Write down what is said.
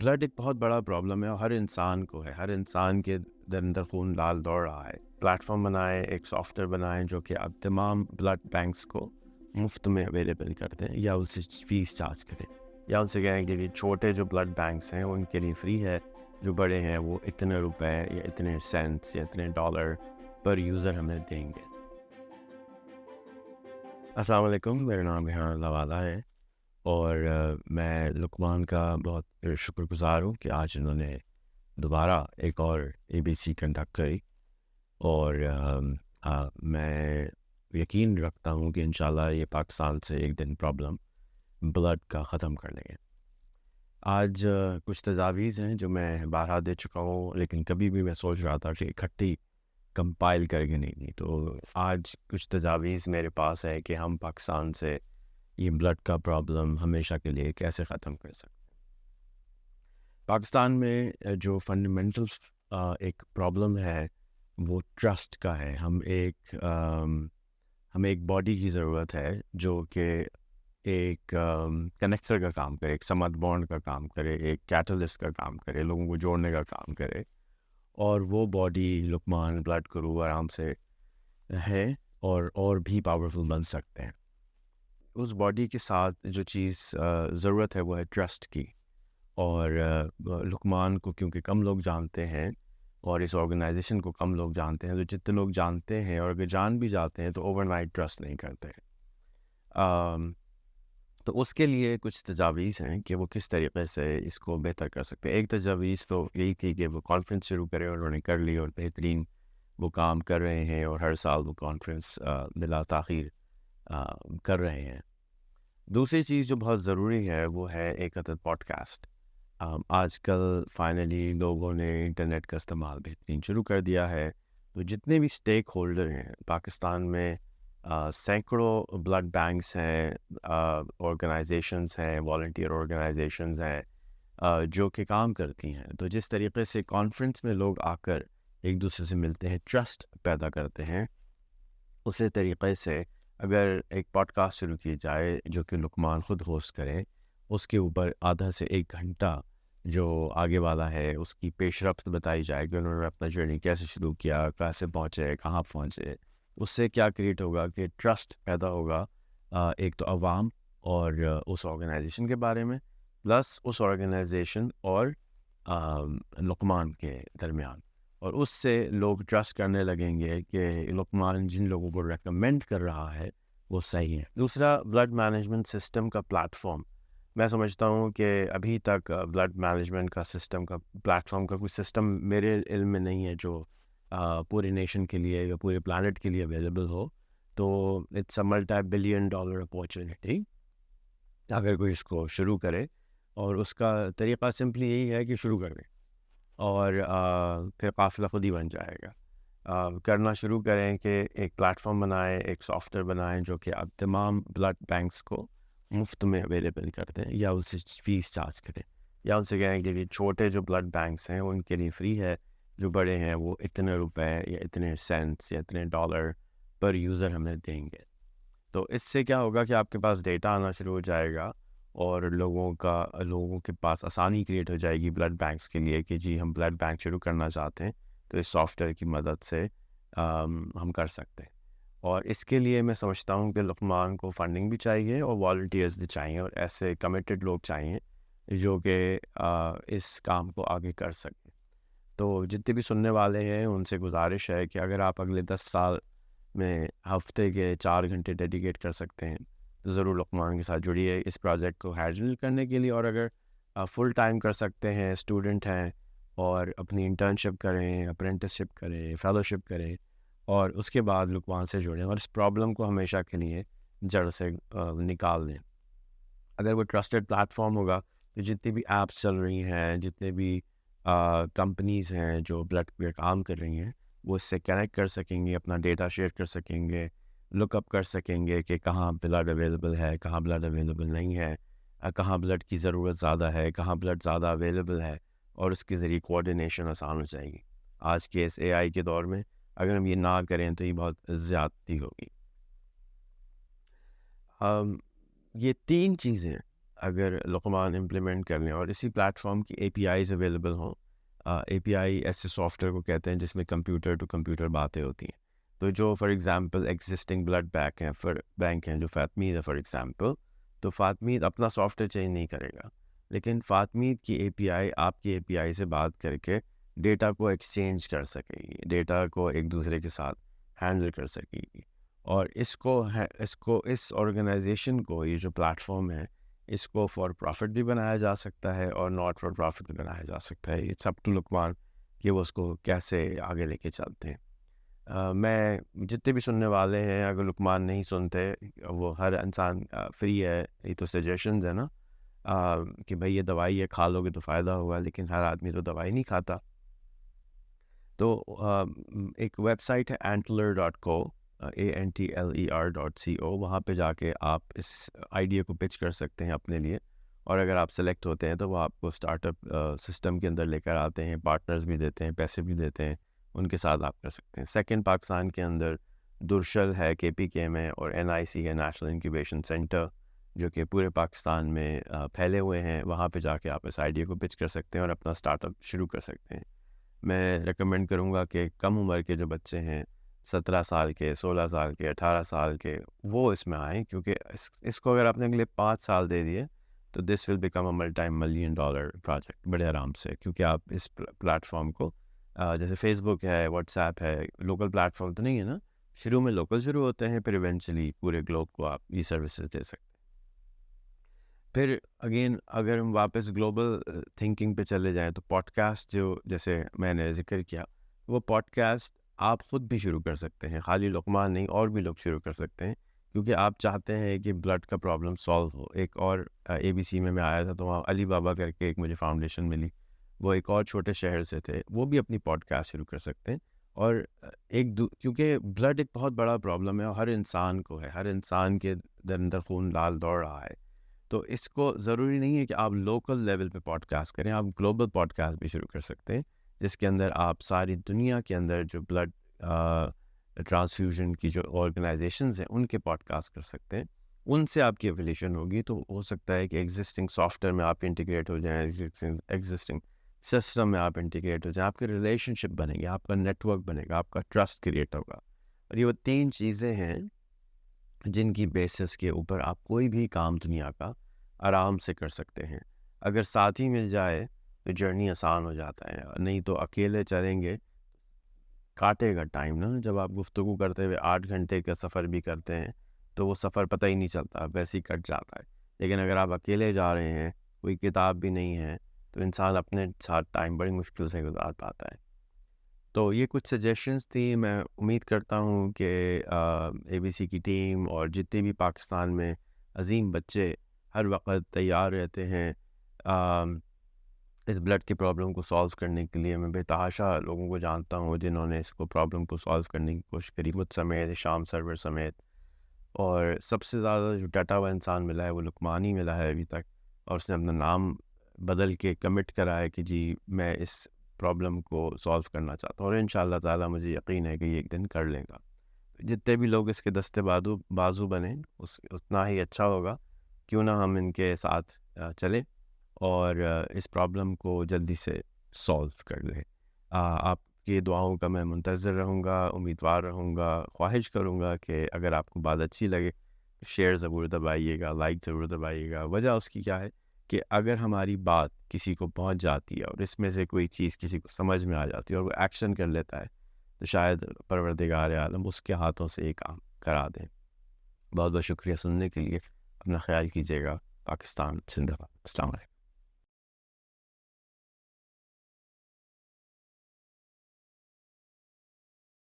Blood ایک بہت بڑا پرابلم ہے اور ہر انسان کو ہے. ہر انسان کے اندر خون لال دوڑ رہا ہے. پلیٹ فارم بنائیں, ایک سافٹ ویئر بنائیں جو کہ اب تمام بلڈ بینکس کو مفت میں اویلیبل کر دیں, یا ان سے فیس چارج کریں, یا ان سے کہیں کہ چھوٹے جو بلڈ بینکس ہیں ان کے لیے فری ہے, جو بڑے ہیں وہ اتنے روپے یا اتنے سینٹس یا اتنے ڈالر پر یوزر ہمیں دیں گے. السلام علیکم, میرا نام ریحان لوالا ہے اور میں لقمان کا بہت شکر گزار ہوں کہ آج انہوں نے دوبارہ ایک اور ABC کنڈکٹ کری, اور میں یقین رکھتا ہوں کہ انشاءاللہ یہ پاکستان سے ایک دن پرابلم بلڈ کا ختم کر لیں گے. آج کچھ تجاویز ہیں جو میں بارہا دے چکا ہوں, لیکن کبھی بھی میں سوچ رہا تھا کہ اکٹھی کمپائل کر کے نہیں دی, تو آج کچھ تجاویز میرے پاس ہے کہ ہم پاکستان سے یہ بلڈ کا پرابلم ہمیشہ کے لیے کیسے ختم کر سکتے ہیں. پاکستان میں جو فنڈامنٹل ایک پرابلم ہے وہ ٹرسٹ کا ہے. ہمیں ایک باڈی کی ضرورت ہے جو کہ ایک کنیکٹر کا کام کرے, ایک سمت بانڈ کا کام کرے, ایک کیٹلسٹ کا کام کرے, لوگوں کو جوڑنے کا کام کرے, اور وہ باڈی لقمان بلڈ کرو آرام سے ہے اور بھی پاورفل بن سکتے ہیں. اس باڈی کے ساتھ جو چیز ضرورت ہے وہ ہے ٹرسٹ کی, اور لقمان کو کیونکہ کم لوگ جانتے ہیں اور اس آرگنائزیشن کو کم لوگ جانتے ہیں, تو جتنے لوگ جانتے ہیں اور اگر جان بھی جاتے ہیں تو اوور نائٹ ٹرسٹ نہیں کرتے. تو اس کے لیے کچھ تجاویز ہیں کہ وہ کس طریقے سے اس کو بہتر کر سکتے ہیں. ایک تجاویز تو یہی تھی کہ وہ کانفرنس شروع کرے, اور انہوں نے کر لی اور بہترین وہ کام کر رہے ہیں, اور ہر سال وہ کانفرنس بلا تاخیر کر رہے ہیں. دوسری چیز جو بہت ضروری ہے وہ ہے ایک عدد پوڈ کاسٹ. آج کل فائنلی لوگوں نے انٹرنیٹ کا استعمال بہترین شروع کر دیا ہے, تو جتنے بھی اسٹیک ہولڈر ہیں پاکستان میں, سینکڑوں بلڈ بینکس ہیں, آرگنائزیشنز ہیں, والنٹیئر آرگنائزیشنز ہیں جو کہ کام کرتی ہیں. تو جس طریقے سے کانفرنس میں لوگ آ کر ایک دوسرے سے ملتے ہیں, ٹرسٹ پیدا کرتے ہیں, اسی طریقے سے اگر ایک پوڈ کاسٹ شروع کی جائے جو کہ لقمان خود ہوسٹ کرے, اس کے اوپر آدھا سے ایک گھنٹہ جو آگے والا ہے اس کی پیش رفت بتائی جائے کہ انہوں نے اپنا جرنی کیسے شروع کیا, کیسے پہنچے, کہاں پہنچے. اس سے کیا کریٹ ہوگا کہ ٹرسٹ پیدا ہوگا, ایک تو عوام اور اس آرگنائزیشن کے بارے میں, پلس اس آرگنائزیشن اور لقمان کے درمیان, اور اس سے لوگ ٹرسٹ کرنے لگیں گے کہ لقمان جن لوگوں کو ریکمینڈ کر رہا ہے وہ صحیح ہے. دوسرا, بلڈ مینجمنٹ سسٹم کا پلیٹ فارم. میں سمجھتا ہوں کہ ابھی تک بلڈ مینجمنٹ کا سسٹم کا پلیٹ فارم کا کوئی سسٹم میرے علم میں نہیں ہے جو پورے نیشن کے لیے یا پورے پلانٹ کے لیے اویلیبل ہو. تو it's a multi billion dollar opportunity اگر کوئی اس کو شروع کرے, اور اس کا طریقہ سمپلی یہی ہے کہ شروع کر دیں اور پھر قافلہ خود ہی بن جائے گا. کرنا شروع کریں کہ ایک پلیٹ فارم بنائیں, ایک سافٹ ویئر بنائیں جو کہ اب تمام بلڈ بینکس کو مفت میں اویلیبل کر دیں, یا ان سے فیس چارج کریں, یا ان سے کہیں کہ چھوٹے جو بلڈ بینکس ہیں ان کے لیے فری ہے, جو بڑے ہیں وہ اتنے روپے یا اتنے سینٹس یا اتنے ڈالر پر یوزر ہمیں دیں گے. تو اس سے کیا ہوگا کہ آپ کے پاس ڈیٹا آنا شروع ہو جائے گا, اور لوگوں کے پاس آسانی کریٹ ہو جائے گی بلڈ بینکس کے لیے کہ جی ہم بلڈ بینک شروع کرنا چاہتے ہیں, تو اس سافٹ ویئر کی مدد سے ہم کر سکتے ہیں. اور اس کے لیے میں سمجھتا ہوں کہ لقمان کو فنڈنگ بھی چاہیے اور والنٹیئرز بھی چاہیے, اور ایسے کمیٹڈ لوگ چاہیے جو کہ اس کام کو آگے کر سکیں. تو جتنے بھی سننے والے ہیں ان سے گزارش ہے کہ اگر آپ اگلے 10 سال میں ہفتے کے 4 گھنٹے ڈیڈیکیٹ کر سکتے ہیں تو ضرور لقمان کے ساتھ جڑیے اس پروجیکٹ کو ہینڈل کرنے کے لیے. اور اگر فل ٹائم کر سکتے ہیں, اسٹوڈنٹ ہیں, اور اپنی انٹرنشپ کریں, اپرینٹسشپ کریں, فیلوشپ کریں, اور اس کے بعد لقمان سے جڑیں اور اس پرابلم کو ہمیشہ کے لیے جڑ سے نکال دیں. اگر وہ ٹرسٹڈ پلیٹ فارم ہوگا تو جتنی بھی ایپس چل رہی ہیں, جتنے بھی کمپنیز ہیں جو بلڈ پہ کام کر رہی ہیں, وہ اس سے کنیکٹ کر سکیں گے, اپنا ڈیٹا شیئر کر سکیں گے, لک اپ کر سکیں گے کہ کہاں بلڈ اویلیبل ہے, کہاں بلڈ اویلیبل نہیں ہے, کہاں بلڈ کی ضرورت زیادہ ہے, کہاں بلڈ زیادہ اویلیبل ہے, اور اس کے ذریعے کوآرڈینیشن آسان ہو جائے گی. آج کے اس AI کے دور میں اگر ہم یہ نہ کریں تو یہ بہت زیادتی ہوگی. یہ 3 چیزیں اگر لقمان امپلیمنٹ کر لیں اور اسی پلیٹ فارم کی اے پی آئیز اویلیبل ہوں. اے پی آئی ایسے سافٹ ویئر کو کہتے ہیں جس میں کمپیوٹر ٹو کمپیوٹر باتیں ہوتی ہیں. تو جو for example existing blood bank ہیں جو فاطمید ہے فار ایگزامپل, تو فاطمید اپنا سافٹ ویئر چینج نہیں کرے گا, لیکن فاطمید کی اے پی آئی آپ کی اے پی آئی سے بات کر کے ڈیٹا کو ایکسچینج کر سکے گی, ڈیٹا کو ایک دوسرے کے ساتھ ہینڈل کر سکے گی. اور اس آرگنائزیشن کو, یہ جو پلیٹ فارم ہے, اس کو فار پروفٹ بھی بنایا جا سکتا ہے اور ناٹ فار پروفٹ بھی بنایا جا سکتا ہے. اٹس اپ ٹو لقمان کہ وہ اس کو کیسے آگے لے کے چلتے ہیں. میں جتنے بھی سننے والے ہیں, اگر لقمان نہیں سنتے, وہ ہر انسان فری ہے, یہ تو سجیشنز ہے نا کہ بھائی یہ دوائی ہے, کھا لو گے تو فائدہ ہوگا, لیکن ہر آدمی تو دوائی نہیں کھاتا. تو ایک ویب سائٹ ہے antler.co, ANTLER.co, وہاں پہ جا کے آپ اس آئیڈیا کو پچ کر سکتے ہیں اپنے لیے, اور اگر آپ سلیکٹ ہوتے ہیں تو وہ آپ کو اسٹارٹ اپ سسٹم کے اندر لے کر آتے ہیں, پارٹنرز بھی دیتے ہیں, پیسے بھی دیتے ہیں, ان کے ساتھ آپ کر سکتے ہیں. سیکنڈ, پاکستان کے اندر درشل ہے KPK میں, اور NIC ہے نیشنل انکیوبیشن سینٹر, جو کہ پورے پاکستان میں پھیلے ہوئے ہیں. وہاں پہ جا کے آپ اس آئیڈیا کو پچ کر سکتے ہیں اور اپنا اسٹارٹ اپ شروع کر سکتے ہیں. میں ریکمینڈ کروں گا کہ کم عمر کے جو بچے ہیں, 17 سال کے, 16 سال کے, 18 سال کے, وہ اس میں آئیں, کیونکہ اس کو اگر آپ نے اگلے 5 سال دے دیے تو this will become a $1 million project بڑے آرام سے. کیونکہ آپ اس پلیٹ فارم کو جیسے فیس بک ہے, واٹس ایپ ہے, لوکل پلیٹ فارم تو نہیں ہے نا, شروع میں لوکل شروع ہوتے ہیں, پھر ایونچولی پورے گلوب کو آپ یہ سروسز دے سکتے ہیں. پھر اگین اگر ہم واپس گلوبل تھنکنگ پہ چلے جائیں تو پوڈ کاسٹ, جو جیسے میں نے ذکر کیا, وہ پوڈ کاسٹ آپ خود بھی شروع کر سکتے ہیں, خالی لقمان نہیں, اور بھی لوگ شروع کر سکتے ہیں, کیونکہ آپ چاہتے ہیں کہ بلڈ کا پرابلم سالو ہو. ایک اور ABC میں آیا تھا تو وہاں علی بابا کر کے ایک مجھے فاؤنڈیشن ملی, وہ ایک اور چھوٹے شہر سے تھے, وہ بھی اپنی پوڈ کاسٹ شروع کر سکتے ہیں. اور کیونکہ بلڈ ایک بہت بڑا پرابلم ہے, اور ہر انسان کو ہے, ہر انسان کے اندر خون لال دوڑ رہا ہے. تو اس کو ضروری نہیں ہے کہ آپ لوکل لیول پہ پوڈ کاسٹ کریں, آپ گلوبل پوڈ کاسٹ بھی شروع کر سکتے ہیں, جس کے اندر آپ ساری دنیا کے اندر جو بلڈ ٹرانسفیوژن کی جو آرگنائزیشنز ہیں ان کے پوڈ کاسٹ کر سکتے ہیں. ان سے آپ کی ایفیلیشن ہوگی, تو ہو سکتا ہے کہ ایگزسٹنگ سافٹ ویئر میں آپ انٹیگریٹ ہو جائیں, ایگزسٹنگ سسٹم میں آپ انٹیگریٹ ہو جائیں, آپ کے ریلیشن شپ بنے گی, آپ کا نیٹ ورک بنے گا, آپ کا ٹرسٹ کریٹ ہوگا. اور یہ وہ 3 چیزیں ہیں جن کی بیسس کے اوپر آپ کوئی بھی کام دنیا کا آرام سے کر سکتے ہیں. اگر ساتھی مل جائے تو جرنی آسان ہو جاتا ہے, نہیں تو اکیلے چلیں گے کاٹے گا ٹائم نا. جب آپ گفتگو کرتے ہوئے 8 گھنٹے کا سفر بھی کرتے ہیں تو وہ سفر پتہ ہی نہیں چلتا, ویسے ہی کٹ جاتا ہے. لیکن اگر آپ اکیلے جا رہے ہیں, کوئی کتاب بھی نہیں ہے, تو انسان اپنے ساتھ ٹائم بڑی مشکل سے گزار پاتا ہے. تو یہ کچھ سجیشنز تھیں. میں امید کرتا ہوں کہ ABC کی ٹیم اور جتنے بھی پاکستان میں عظیم بچے ہر وقت تیار رہتے ہیں اس بلڈ کی پرابلم کو سالو کرنے کے لیے. میں بے تحاشا لوگوں کو جانتا ہوں جنہوں نے اس کو پرابلم کو سالو کرنے کی کوشش کری, مجھ سمیت, شام سرور سمیت. اور سب سے زیادہ جو ڈٹا ہوا انسان ملا ہے وہ لقمان ہی ملا ہے ابھی تک, اور اس نے اپنا نام بدل کے کمٹ کرا ہے کہ جی میں اس پرابلم کو سالو کرنا چاہتا ہوں, اور انشاءاللہ تعالی مجھے یقین ہے کہ یہ ایک دن کر لے گا. جتنے بھی لوگ اس کے دستے بازو بنیں اتنا ہی اچھا ہوگا. کیوں نہ ہم ان کے ساتھ چلیں اور اس پرابلم کو جلدی سے سالو کر لیں. آپ کی دعاؤں کا میں منتظر رہوں گا, امیدوار رہوں گا. خواہش کروں گا کہ اگر آپ کو بات اچھی لگے شیئر ضرور دبائیے گا, لائک ضرور دبائیے گا. وجہ اس کی کیا ہے کہ اگر ہماری بات کسی کو پہنچ جاتی ہے اور اس میں سے کوئی چیز کسی کو سمجھ میں آ جاتی ہے اور وہ ایکشن کر لیتا ہے, تو شاید پروردگار عالم اس کے ہاتھوں سے یہ کام کرا دیں. بہت بہت شکریہ سننے کے لیے. اپنا خیال کیجیے گا. پاکستان زندہ باد. السلام علیکم.